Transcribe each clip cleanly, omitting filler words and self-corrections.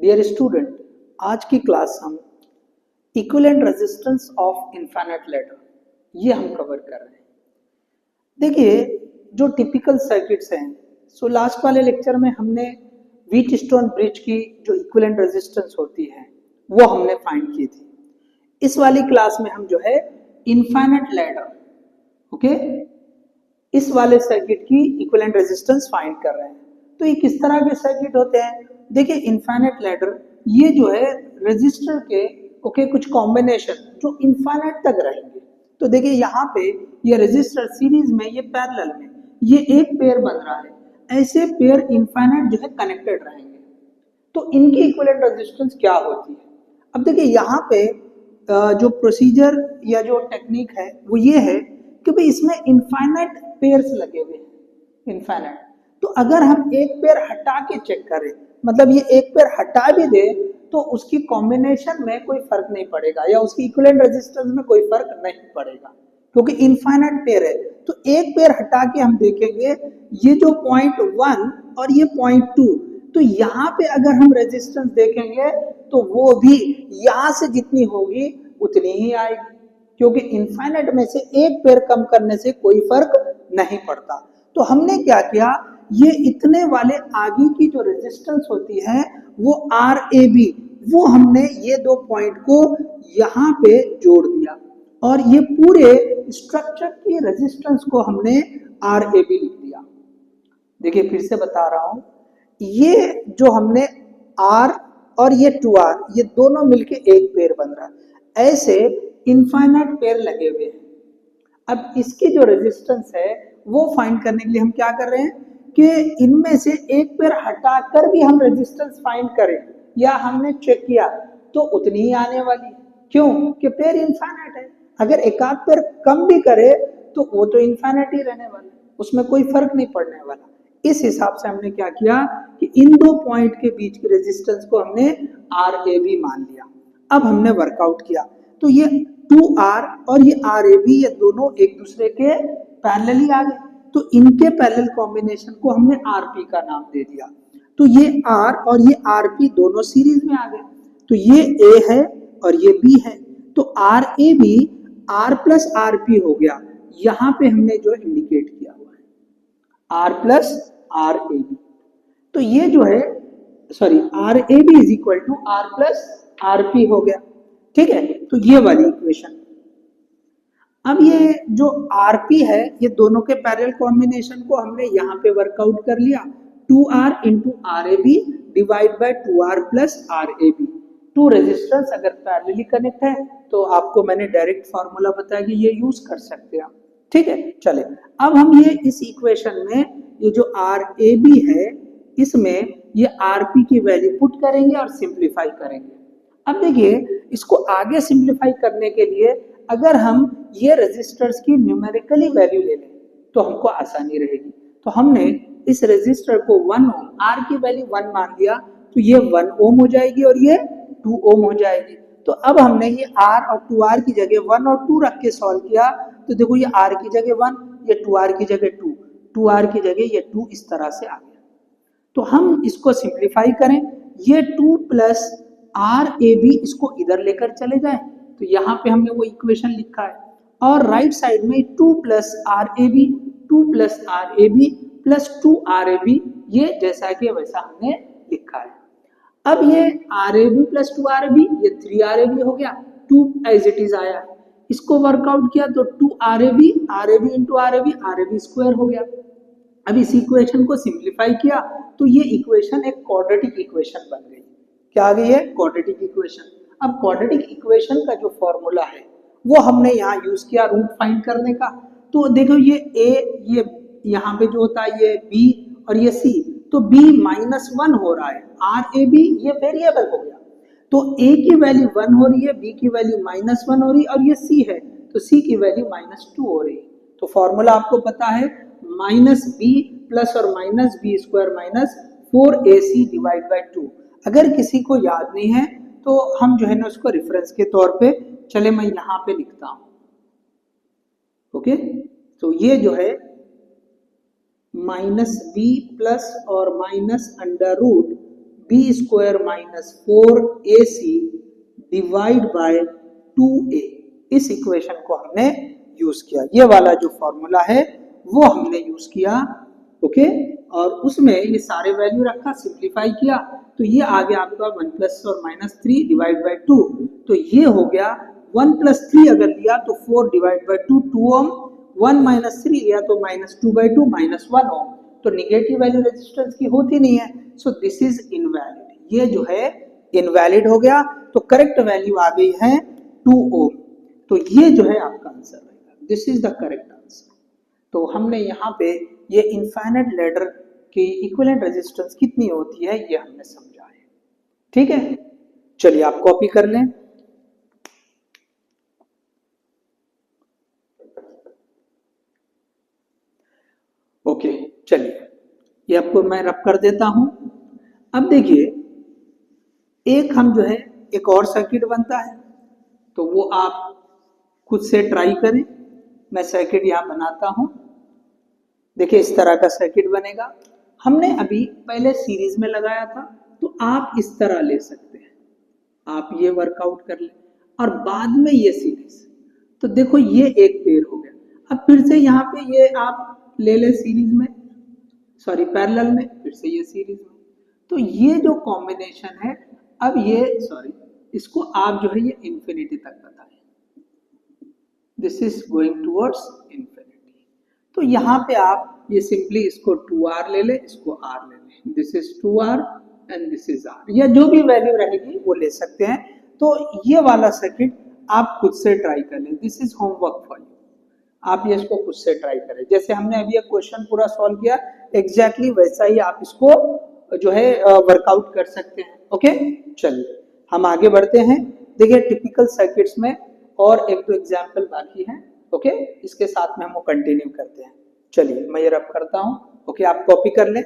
Dear student, आज की class हम equivalent resistance of infinite ladder ये हम कवर कर रहे हैं। देखिए, जो टिपिकल सर्किट्स हैं, सो लास्ट वाले लेक्चर में हमने व्हीटस्टोन ब्रिज की जो इक्विवेलेंट रेजिस्टेंस होती है वो हमने फाइंड की थी। इस वाली क्लास में हम जो है इनफाइनाइट लैडर, ओके, इस वाले सर्किट की इक्विवेलेंट रेजिस्टेंस फाइंड कर रहे हैं। तो ये किस तरह के सर्किट होते हैं? देखिए, इनफाइनाइट लैडर ये जो है रेजिस्टर के कुछ कॉम्बिनेशन जो इनफाइनाइट तक रहेंगे। तो देखिए यहाँ पे ये रेजिस्टर सीरीज में, ये पैरेलल में, ये एक पेयर बन रहा है, ऐसे पेयर इनफाइनाइट जो है कनेक्टेड रहेंगे। तो इनकी इक्विवेलेंट रेजिस्टेंस क्या होती है? अब देखिए यहाँ पे जो प्रोसीजर या जो टेक्निक है वो ये है कि भाई इसमें इनफाइनाइट पेयर्स लगे हुए हैं, इनफाइनाइट। तो अगर हम एक पेयर हटा के चेक करें, मतलब ये एक पेयर हटा भी दे तो उसकी कॉम्बिनेशन में कोई फर्क नहीं पड़ेगा या उसकी इक्विवेलेंट रेजिस्टेंस में कोई फर्क नहीं पड़ेगा, क्योंकि इनफाइनाइट पेयर है। तो एक पेयर हटा के हम देखेंगे, ये जो 0.1 और ये 0.2, तो यहाँ पे अगर हम रेजिस्टेंस देखेंगे तो वो भी यहाँ से जितनी होगी उतनी ही आएगी, क्योंकि इनफाइनाइट में से एक पेयर कम करने से कोई फर्क नहीं पड़ता। तो हमने क्या किया, ये इतने वाले आगे की जो रेजिस्टेंस होती है वो RAB, वो हमने ये दो पॉइंट को यहाँ पे जोड़ दिया और ये पूरे स्ट्रक्चर की रेजिस्टेंस को हमने RAB लिख दिया। देखिए फिर से बता रहा हूं, ये जो हमने R और ये 2R, ये दोनों मिलके एक पेयर बन रहा है। ऐसे इनफाइनाइट पेयर लगे हुए हैं। अब इसकी जो रेजिस्टेंस है वो फाइंड करने के लिए हम क्या कर रहे हैं कि इनमें से एक पेयर हटाकर भी हम रेजिस्टेंस फाइंड करें या हमने चेक किया तो उतनी ही आने वाली है। क्यों? कि पेयर इनफाइनाइट है। अगर एक आध पेयर कम भी करे तो वो तो इनफाइनाइट ही रहने वाला है, उसमें कोई फर्क नहीं पड़ने वाला। इस हिसाब से हमने क्या किया कि इन दो पॉइंट के बीच की रेजिस्टेंस को हमने RAB मान लिया। अब हमने वर्कआउट किया तो ये 2R और ये RAB, ये दोनों एक दूसरे के पैरेलल ही आ गए। तो इनके पैरेलल कॉम्बिनेशन को हमने RP का नाम दे दिया। तो ये R और ये RP दोनों सीरीज में आ गए। तो ये A है और ये B है, तो RAB R प्लस RP हो गया। यहाँ पे हमने जो इंडिकेट किया हुआ है R प्लस RAB। तो ये जो है RAB is equal to R plus RP हो गया। ठीक है, तो ये वाली इक्वेशन। अब ये जो RP है, ये दोनों के पैरेलल कॉम्बिनेशन को हमने यहाँ पे वर्कआउट कर लिया, 2R into RAB divide by 2R plus RAB। Two resistance अगर पैरेलली कनेक्ट है तो आपको मैंने डायरेक्ट फॉर्मूला बताया कि ये यूज कर सकते हैं। ठीक है, चले अब हम ये इस इक्वेशन में ये जो RAB है इसमें ये RP की वैल्यू पुट करेंगे और सिंप्लीफाई करेंगे। अब देखिए, इसको आगे सिंप्लीफाई करने के लिए अगर हम ये रेजिस्टर्स की न्यूमेरिकली वैल्यू ले लें तो हमको आसानी रहेगी। तो हमने इस रेजिस्टर को 1 ओम, R की वैल्यू 1 मान लिया, तो ये 1 ओम हो जाएगी और ये 2 ओम हो जाएगी। तो अब हमने ये R और 2R की जगह 1 और 2 रख के सॉल्व किया, तो देखो ये R की जगह 1, ये 2R की जगह 2, 2R की जगह ये 2, इस तरह से आ गया। तो हम इसको सिंप्लीफाई करें, ये 2 प्लस RAB इसको इधर लेकर चले जाए तो यहाँ पे हमने वो इक्वेशन लिखा है, और राइट साइड में 2 plus RAB, 2 plus RAB plus 2 RAB, ये जैसा कि वैसा हमने लिखा है। अब ये RAB प्लस 2 RAB, ये 3 RAB हो गया, 2 एज इट इज आया, इसको वर्कआउट किया तो 2 RAB, RAB into RAB, RAB square हो गया। अब इस इक्वेशन को सिंप्लीफाई किया तो ये इक्वेशन एक क्वाड्रेटिक इक्वेशन बन गई। क्या आ गई है? Quadratic equation. अब क्वाड्रेटिक इक्वेशन का जो फॉर्मूला है वो हमने यहाँ यूज किया रूट फाइंड करने का। तो देखो ये A, ये यहाँ पे जो होता है ये B और ये C, तो B -1 हो रहा है, RAB ये वेरिएबल हो गया। तो A की वैल्यू 1 हो रही है, B की वैल्यू -1 हो रही है, और ये C है तो C की वैल्यू -2 हो रही है। तो फॉर्मूला आपको पता है, -B प्लस और -B square minus 4AC divide bye 2। अगर किसी को याद नहीं है तो हम जो है ना उसको रेफरेंस के तौर पे, चले मैं यहाँ पे लिखता हूँ। ओके, तो ये जो है -B प्लस और minus under root B square minus 4ac divide by 2a। इस इक्वेशन को हमने यूज किया, ये वाला जो फॉर्मूला है वो हमने यूज किया। ओके, और उसमें ये सारे वैल्यू रखा, सिंप्लीफाई किया, तो ये आ गया आपका 1 प्लस और माइनस 3 डिवाइड बाय 2। तो ये हो गया 1 प्लस 3 अगर लिया तो 4 डिवाइड बाय 2 2 ओम, 1 माइनस 3 लिया तो माइनस 2 बाय 2 माइनस 1 ओम। तो निगेटिव वैल्यू रेजिस्टेंस की होती नहीं है, सो दिस इज इनवैलिड। ये जो है इनवैलिड हो गया, तो करेक्ट वैल्यू आ गई है 2 ओम। तो ये जो है आपका आंसर रहेगा, this is the correct answer. तो हमने यहाँ पे ये इनफाइनाइट लैडर की इक्विवेलेंट रेजिस्टेंस कितनी होती है ये हमने समझा है। ठीक है, चलिए आप कॉपी कर लें। ओके, चलिए ये आपको मैं रब कर देता हूं। अब देखिए, एक हम जो है एक और सर्किट बनता है, तो वो आप खुद से ट्राई करें। मैं सर्किट यहां बनाता हूं। देखिए इस तरह का सर्किट बनेगा। हमने अभी पहले सीरीज में लगाया था, तो आप इस तरह ले सकते हैं, आप ये वर्कआउट कर ले और बाद में ये सीरीज। तो देखो ये एक पेयर हो गया। अब फिर से यहाँ पे ये आप ले ले सीरीज में, सॉरी पैरेलल में, फिर से ये सीरीज में। तो ये जो कॉम्बिनेशन है, अब ये सॉरी इसको आप जो है ये इंफिनिटी तक बताएं। This is going towards infinity. तो यहाँ पे आप ये सिंपली इसको 2r ले ले, इसको r ले ले, this is 2r and this is r, या जो भी वैल्यू रहेगी वो ले सकते हैं। तो ये वाला सर्किट आप खुद से ट्राई कर लें, this is homework for you. आप ये इसको खुद से ट्राई करें, जैसे हमने अभी एक क्वेश्चन पूरा सॉल्व किया एग्जैक्टली वैसा ही आप इसको जो है वर्कआउट कर सकते हैं। ओके, चलिए हम आगे बढ़ते हैं। देखिए टिपिकल सर्किट्स में और एक दो एग्जाम्पल बाकी हैं। ओके, इसके साथ में हम वो कंटिन्यू करते हैं। चलिए मैं ये रब करता हूं। ओके, आप कॉपी कर लें।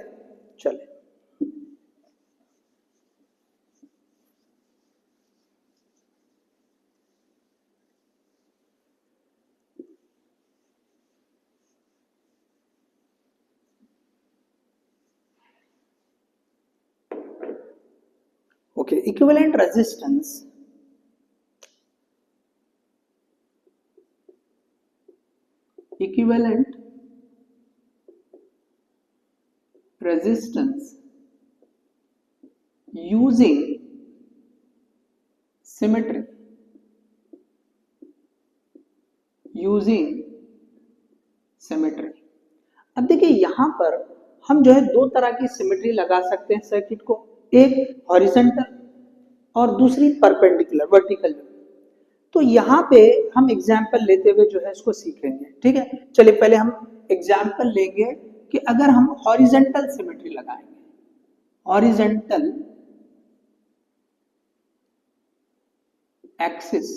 चलिए okay, equivalent resistance equivalent resistance using symmetry, using symmetry। अब देखिए यहां पर हम जो है दो तरह की सिमेट्री लगा सकते हैं सर्किट को, एक हॉरिजॉन्टल और दूसरी परपेंडिकुलर वर्टिकल। तो यहाँ पे हम एग्जाम्पल लेते हुए जो है इसको सीखेंगे। ठीक है, चलिए पहले हम एग्जाम्पल लेंगे कि अगर हम हॉरिजॉन्टल सिमेट्री लगाएंगे, horizontal axis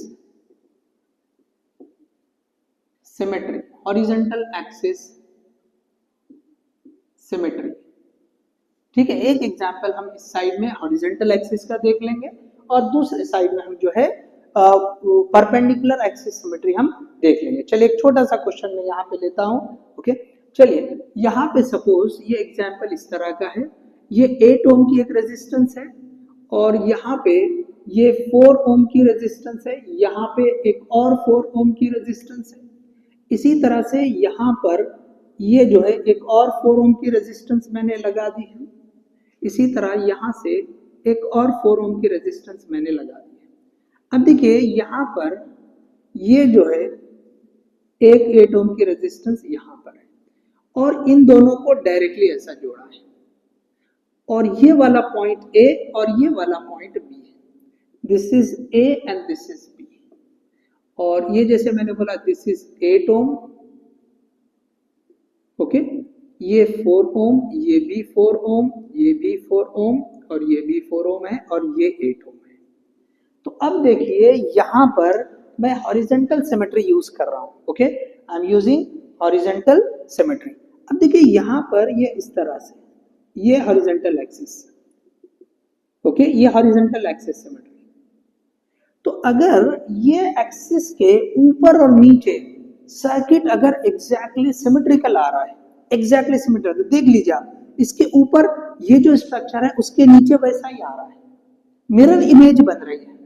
symmetry, horizontal axis symmetry. ठीक है, एक एग्जाम्पल हम इस साइड में हॉरिजॉन्टल एक्सिस का देख लेंगे और दूसरे साइड में हम जो है परपेंडिकुलर एक्सिस सिमेट्री हम देख लेंगे। चलिए एक छोटा सा क्वेश्चन मैं यहाँ पे लेता हूँ। ओके, चलिए यहाँ पे सपोज ये एग्जाम्पल इस तरह का है, ये 8 ओम की एक रेजिस्टेंस है और यहाँ पे ये 4 ओम की रेजिस्टेंस है, यहाँ पे एक और 4 ओम की रेजिस्टेंस है। इसी तरह से यहाँ पर ये जो है एक और 4 ओम की रेजिस्टेंस मैंने लगा दी है। इसी तरह यहाँ से एक और 4 ओम की रेजिस्टेंस मैंने लगा दी है। अब देखिए यहाँ पर ये जो है एक 8 ओम की रेजिस्टेंस यहाँ पर है और इन दोनों को डायरेक्टली ऐसा जोड़ा है और ये वाला पॉइंट ए और ये वाला पॉइंट बी है। This is A and this is B. और ये जैसे मैंने बोला दिस इज 8 ओम, ओके, ये 4 ओम, ये भी 4 ओम, ये भी 4 ओम और ये भी 4 ओम है और ये 8 ओम है। तो अब देखिए यहाँ पर मैं हॉरिजॉन्टल सिमेट्री यूज कर रहा हूँ। Okay, I am using horizontal symmetry. अब देखिए यहाँ पर ये इस तरह से, ये हॉरिजॉन्टल एक्सिस, ओके, ये हॉरिजॉन्टल एक्सिस सिमेट्री। तो अगर ये एक्सिस के ऊपर और नीचे सर्किट अगर एग्जैक्टली सिमेट्रिकल आ रहा है, एग्जैक्टली सिमेट्रिकल, देख लीजिए आप इसके ऊपर ये जो स्ट्रक्चर है उसके नीचे वैसा ही आ रहा है, मिरर इमेज बन रही है।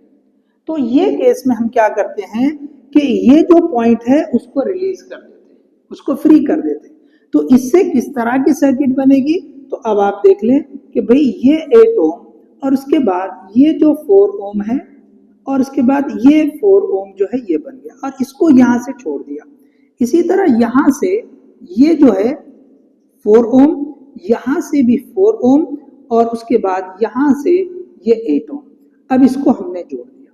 तो ये केस में हम क्या करते हैं कि ये जो पॉइंट है उसको रिलीज कर देते हैं, उसको फ्री कर देते हैं। तो इससे किस तरह की सर्किट बनेगी, तो अब आप देख लें कि भाई ये 8 ओम और उसके बाद ये जो 4 ओम है और उसके बाद ये 4 ओम जो है ये बन गया और इसको यहां से छोड़ दिया। इसी तरह यहां से ये जो है 4 ओम, यहां से भी 4 ओम और उसके बाद यहां से ये 8 ओम। अब इसको हमने जोड़ दिया,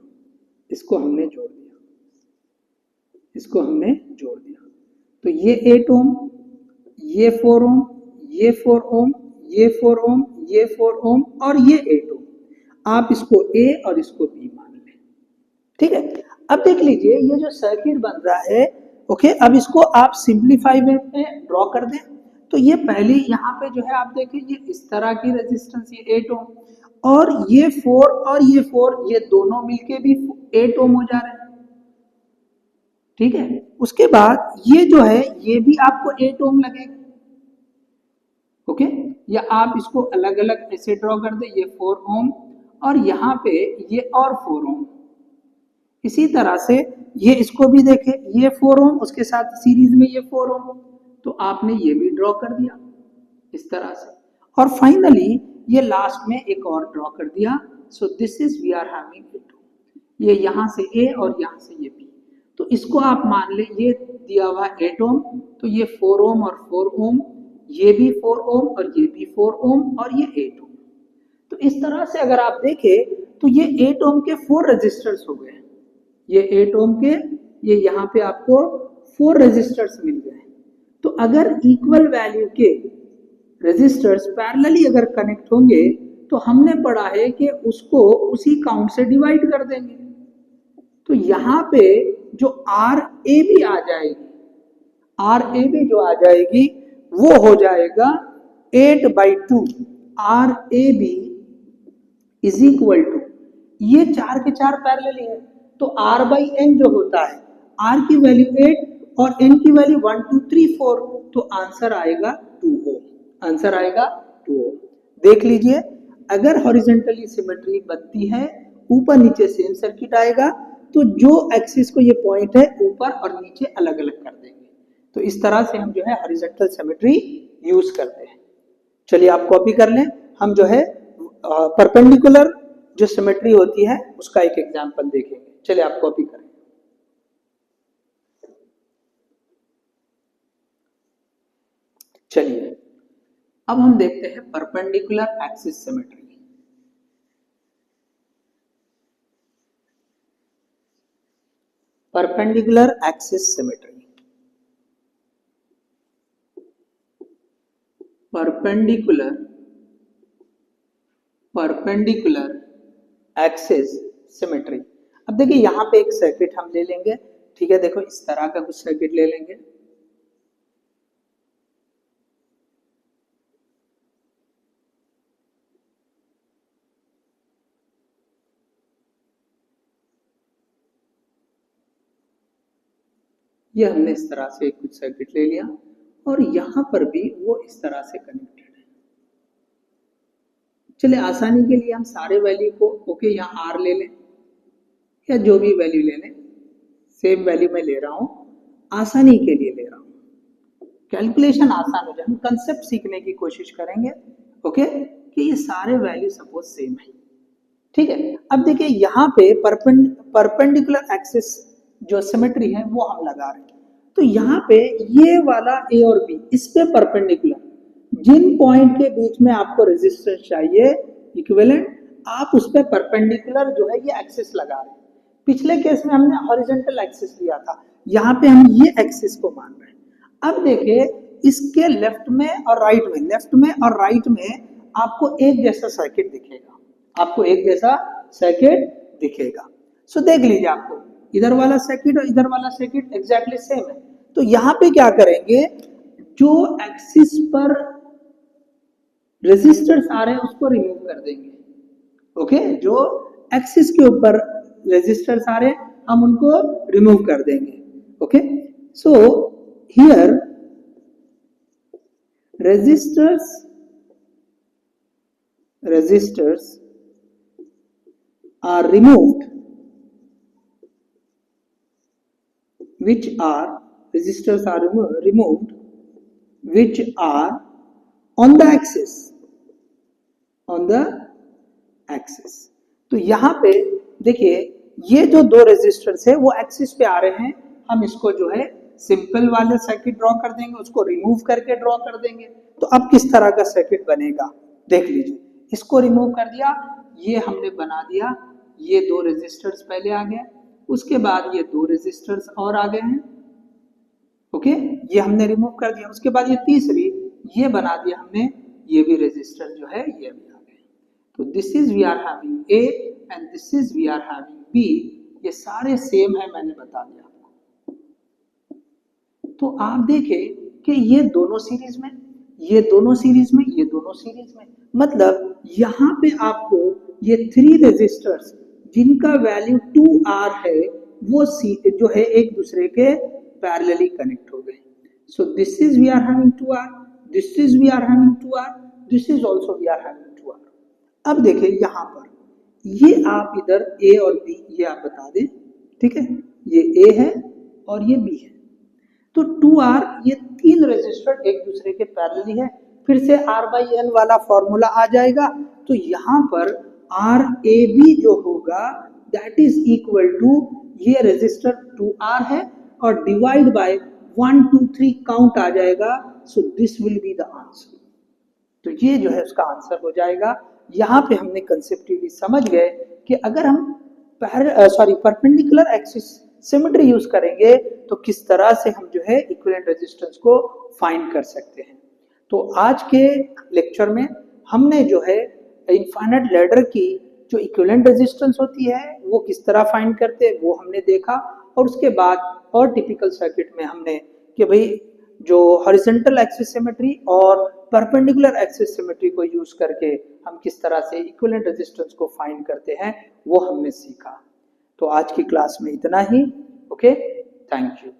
इसको हमने जोड़ दिया, इसको हमने जोड़ दिया। तो ये 8 ओम, ये 4 ओम, ये 4 ओम, ये 4 ओम, ये 4 ओम और ये 8 ओम। आप इसको A और इसको B मान लें, ठीक है। अब देख लीजिए ये जो सर्किट बन रहा है, ओके, अब इसको आप सिंप्लीफाई वे में ड्रॉ कर दें। तो ये पहले यहाँ पे जो है आप देखिए ये इस तरह की रेजिस्टेंस, ये 8 ओम और ये 4 और ये 4, ये दोनों मिलके भी 8 ओम हो जा रहे हैं, ठीक है। उसके बाद ये जो है ये भी आपको 8 ओम लगेगा, ओके। या आप इसको अलग अलग ऐसे ड्रॉ कर दे, ये 4 ओम और यहाँ पे ये और 4 ओम। इसी तरह से ये इसको भी देखें, ये 4 ओम उसके साथ सीरीज में ये 4 ओम, तो आपने ये भी ड्रॉ कर दिया इस तरह से। और फाइनली ये लास्ट में एक और ड्रॉ कर दिया। So this is we are having 8 ohm, ये यहाँ से A और यहाँ से ये B। तो इसको आप मान ले ये दिया हुआ 8 ओम, तो ये 4 ओम और 4 ओम, ये भी 4 ओम और ये भी 4 ओम और ये 8 ओम। तो इस तरह से अगर आप देखें तो ये 8 ओम के 4 रेजिस्टर्स हो गए, ये 8 ओम के ये यहाँ पे आपको 4 रेजिस्टर्स मिल गए। तो अगर इक्वल वैल्यू के रेजिस्टर्स पैरेलली अगर कनेक्ट होंगे तो हमने पढ़ा है कि उसको उसी काउंट से डिवाइड कर देंगे। तो यहाँ पे जो RAB आ जाएगी, RAB जो आ जाएगी वो हो जाएगा 8/2। RAB इज इक्वल टू, ये 4 के 4 पैरेलली है, तो R/N जो होता है, R की वैल्यू 8 और N की वैल्यू 1 2 3 4, तो आंसर आएगा 2 ओम, आंसर आएगा 2 ओम। देख लीजिए अगर हॉरिजॉन्टली सिमेट्री बनती है, ऊपर नीचे सेम सर्किट आएगा, तो जो एक्सिस को ये पॉइंट है ऊपर और नीचे अलग अलग कर देंगे। तो इस तरह से हम जो है हॉरिजॉन्टल सिमेट्री यूज करते हैं। चलिए आप कॉपी कर लें, हम जो है परपेंडिकुलर जो सिमेट्री होती है उसका एक एग्जांपल देखेंगे। चलिए आप कॉपी करें। चलिए अब हम देखते हैं perpendicular axis symmetry. Perpendicular axis symmetry, perpendicular axis symmetry. अब देखिए यहाँ पे एक सर्किट हम ले लेंगे, ठीक है। देखो इस तरह का कुछ सर्किट ले लेंगे, ये हमने इस तरह से कुछ सर्किट ले लिया और यहाँ पर भी वो इस तरह से कनेक्टेड है। चलिए आसानी के लिए हम सारे वैल्यू को ओके यहाँ R ले लें या जो भी वैल्यू ले लें, सेम वैल्यू मैं ले रहा हूँ, आसानी के लिए ले रहा हूँ, कैलकुलेशन आसान हो जाए। हम कंसेप्ट सीखने की कोशिश करेंगे, ओके, कि ये सारे वैल्यू सपोज सेम है, ठीक है। अब देखिए यहाँ पे परपेंडिकुलर एक्सिस जो सिमेट्री है वो हम लगा रहे हैं। तो यहाँ पे ये वाला A और B इस पे परपेंडिकुलर जिन पॉइंट के बीच में आपको रेजिस्टेंस चाहिए इक्विवेलेंट, आप उस पे परपेंडिकुलर जो है ये एक्सिस लगा रहे हैं। पिछले केस में हमने हॉरिजॉन्टल एक्सिस लिया था, यहाँ पे हम ये एक्सिस को मान रहे हैं। अब देखिए इसके लेफ्ट में और राइट में, लेफ्ट में और राइट में आपको एक जैसा सर्किट दिखेगा, आपको एक जैसा सर्किट दिखेगा। सो देख लीजिए आपको इधर वाला सर्किट और इधर वाला सर्किट एग्जैक्टली सेम है। तो यहाँ पे क्या करेंगे, जो एक्सिस पर रेजिस्टर्स आ रहे हैं उसको रिमूव कर देंगे, ओके। जो एक्सिस के ऊपर रेजिस्टर्स आ रहे हैं हम उनको रिमूव कर देंगे, okay. So here resistors resistors are removed, which are resistors are removed which are on the axis, on the axis। तो यहां पे देखिए ये जो दो रेजिस्टर्स है वो एक्सिस पे आ रहे हैं, हम इसको जो है सिंपल वाले सर्किट ड्रॉ कर देंगे, उसको रिमूव करके ड्रॉ कर देंगे। तो अब किस तरह का सर्किट बनेगा देख लीजिए, इसको रिमूव कर दिया, ये हमने बना दिया, ये दो रेजिस्टर्स पहले आ गए, उसके बाद ये दो रेजिस्टर्स और आ गए हैं, ओके, ये हमने रिमूव कर दिया, उसके बाद ये तीसरी ये बना दिया हमने, ये भी रेजिस्टर जो है ये भी आ गए। तो this is we are having A and this is we are having B, ये सारे सेम है, मैंने बता दिया आपको। तो आप देखें कि ये दोनों सीरीज में, ये दोनों सीरीज में, ये दोनों सीरीज में, मतलब यहां पे आपको ये थ्री रेजिस्टर्स जिनका वैल्यू 2R है वो जो है एक दूसरे के पैरेलली कनेक्ट हो गए। So this is we are having 2R, this is we are having 2R, this is also we are having 2R। अब देखिए यहां पर ये आप इधर A और B ये आप बता दें, ठीक है, ये A है और ये B है। तो 2R ये तीन रेजिस्टर एक दूसरे के पैरेलली है, फिर से R/N वाला फॉर्मूला आ जाएगा। तो यहाँ पर RAB जो होगा दैट इज इक्वल टू ये रेजिस्टर 2R है और डिवाइड बाय 1 2 3 काउंट आ जाएगा। So this will be the answer. तो ये जो है उसका आंसर हो जाएगा। यहाँ पे हमने कंसेप्टिवली समझ गए कि अगर हम परपेंडिकुलर एक्सिस सिमेट्री यूज करेंगे तो किस तरह से हम जो है इक्विवेलेंट रेजिस्टेंस को फाइंड कर सकते हैं। तो आज के लेक्चर में हमने जो है इनफाइनाइट लैडर की जो इक्विवेलेंट रेजिस्टेंस होती है वो किस तरह फाइंड करते हैं वो हमने देखा, और उसके बाद और टिपिकल सर्किट में हमने कि भाई जो हॉरिजॉन्टल एक्सिस सिमेट्री और परपेंडिकुलर एक्सिस सिमेट्री को यूज करके हम किस तरह से इक्विवेलेंट रेजिस्टेंस को फाइंड करते हैं वो हमने सीखा। तो आज की क्लास में इतना ही, ओके, थैंक यू।